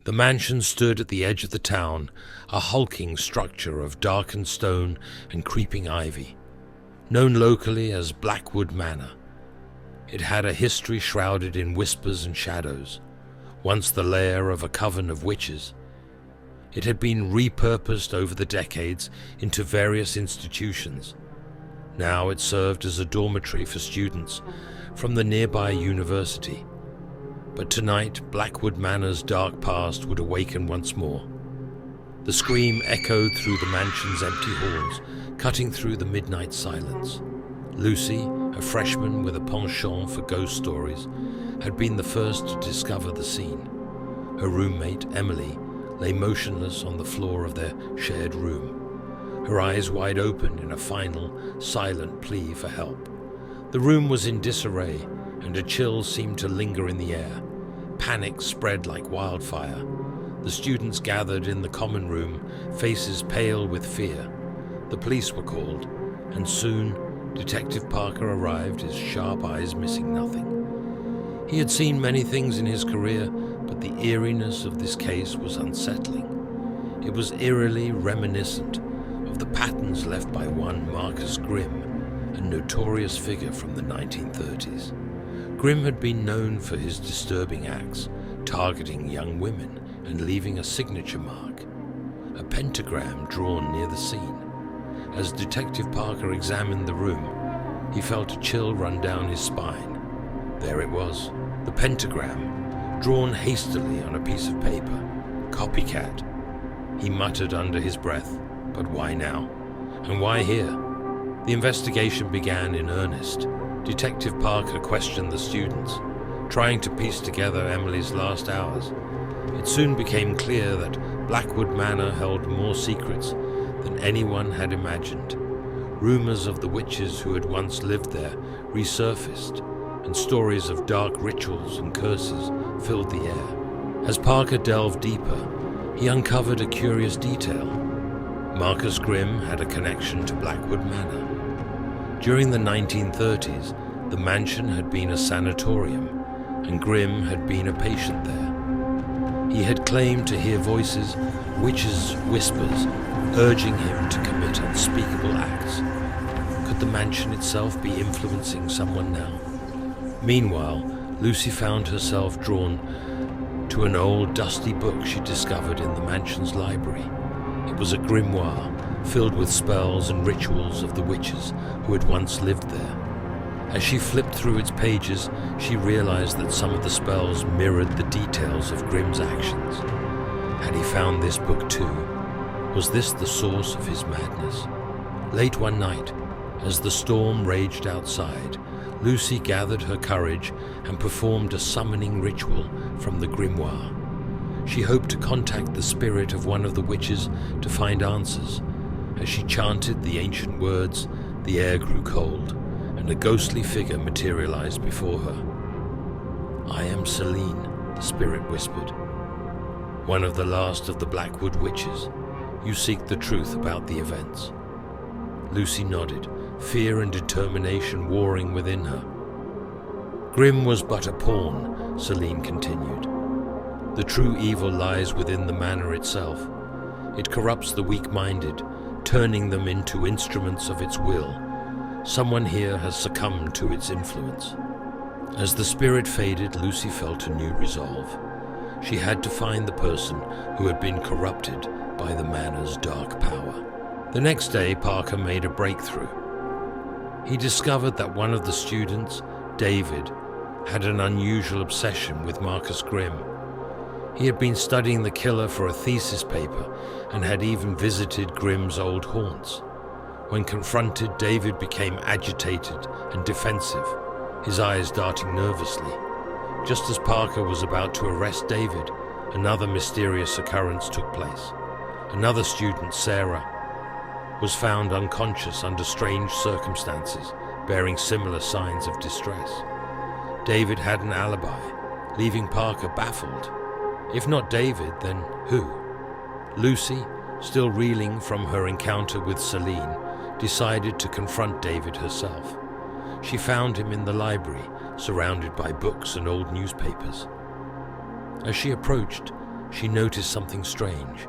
The mansion stood at the edge of the town, a hulking structure of darkened stone and creeping ivy, known locally as Blackwood Manor. It had a history shrouded in whispers and shadows, once the lair of a coven of witches. It had been repurposed over the decades into various institutions. Now it served as a dormitory for students from the nearby university. But tonight, Blackwood Manor's dark past would awaken once more. The scream echoed through the mansion's empty halls, cutting through the midnight silence. Lucy, a freshman with a penchant for ghost stories, had been the first to discover the scene. Her roommate, Emily, lay motionless on the floor of their shared room, her eyes wide open in a final, silent plea for help. The room was in disarray, and a chill seemed to linger in the air. Panic spread like wildfire. The students gathered in the common room, faces pale with fear. The police were called, and soon Detective Parker arrived, his sharp eyes missing nothing. He had seen many things in his career, but the eeriness of this case was unsettling. It was eerily reminiscent of the patterns left by one Marcus Grimm, a notorious figure from the 1930s. Grimm had been known for his disturbing acts, targeting young women and leaving a signature mark, a pentagram drawn near the scene. As Detective Parker examined the room, he felt a chill run down his spine. There it was, the pentagram, drawn hastily on a piece of paper. Copycat. He muttered under his breath, but why now? And why here? The investigation began in earnest. Detective Parker questioned the students, trying to piece together Emily's last hours. It soon became clear that Blackwood Manor held more secrets than anyone had imagined. Rumors of the witches who had once lived there resurfaced, and stories of dark rituals and curses filled the air. As Parker delved deeper, he uncovered a curious detail. Marcus Grimm had a connection to Blackwood Manor. During the 1930s, the mansion had been a sanatorium, and Grimm had been a patient there. He had claimed to hear voices, witches' whispers, urging him to commit unspeakable acts. Could the mansion itself be influencing someone now? Meanwhile, Lucy found herself drawn to an old, dusty book she discovered in the mansion's library. It was a grimoire filled with spells and rituals of the witches who had once lived there. As she flipped through its pages, she realized that some of the spells mirrored the details of Grimm's actions. Had he found this book too? Was this the source of his madness? Late one night, as the storm raged outside, Lucy gathered her courage and performed a summoning ritual from the grimoire. She hoped to contact the spirit of one of the witches to find answers. As she chanted the ancient words, the air grew cold, and a ghostly figure materialized before her. "I am Celine," the spirit whispered. "One of the last of the Blackwood witches. You seek the truth about the events." Lucy nodded, fear and determination warring within her. "Grimm was but a pawn," Celine continued. "The true evil lies within the manor itself. It corrupts the weak-minded, turning them into instruments of its will. Someone here has succumbed to its influence." As the spirit faded, Lucy felt a new resolve. She had to find the person who had been corrupted by the manor's dark power. The next day, Parker made a breakthrough. He discovered that one of the students, David, had an unusual obsession with Marcus Grimm. He had been studying the killer for a thesis paper and had even visited Grimm's old haunts. When confronted, David became agitated and defensive, his eyes darting nervously. Just as Parker was about to arrest David, another mysterious occurrence took place. Another student, Sarah, was found unconscious under strange circumstances, bearing similar signs of distress. David had an alibi, leaving Parker baffled. If not David, then who? Lucy, still reeling from her encounter with Celine, decided to confront David herself. She found him in the library, surrounded by books and old newspapers. As she approached, she noticed something strange.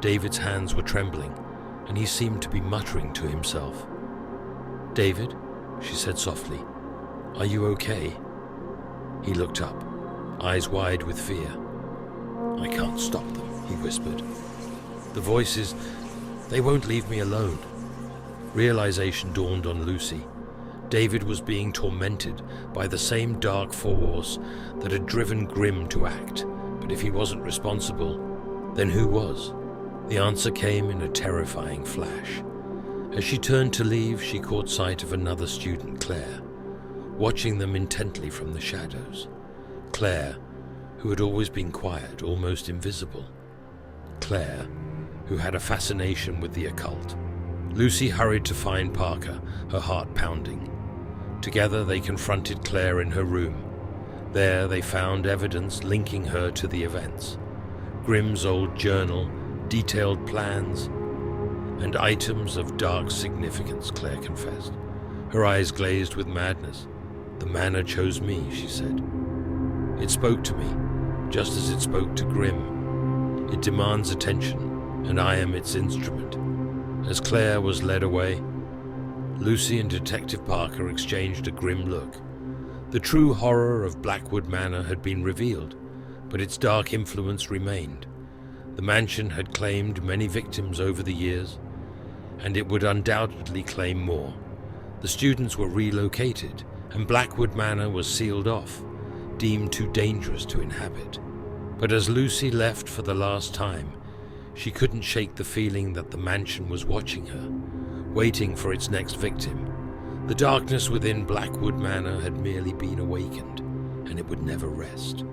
David's hands were trembling, and he seemed to be muttering to himself. "David," she said softly, "are you okay?" He looked up, eyes wide with fear. "I can't stop them," he whispered. "The voices, they won't leave me alone." Realization dawned on Lucy. David was being tormented by the same dark force that had driven Grimm to act, but if he wasn't responsible, then who was? The answer came in a terrifying flash. As she turned to leave, she caught sight of another student, Claire, watching them intently from the shadows. Claire, who had always been quiet, almost invisible. Claire, who had a fascination with the occult. Lucy hurried to find Parker, her heart pounding. Together they confronted Claire in her room. There they found evidence linking her to the events. Grimm's old journal, detailed plans, and items of dark significance, Claire confessed. Her eyes glazed with madness. "The manor chose me," she said. "It spoke to me, just as it spoke to Grimm. It demands attention, and I am its instrument." As Claire was led away, Lucy and Detective Parker exchanged a grim look. The true horror of Blackwood Manor had been revealed, but its dark influence remained. The mansion had claimed many victims over the years, and it would undoubtedly claim more. The students were relocated, and Blackwood Manor was sealed off, deemed too dangerous to inhabit. But as Lucy left for the last time, she couldn't shake the feeling that the mansion was watching her, waiting for its next victim. The darkness within Blackwood Manor had merely been awakened, and it would never rest.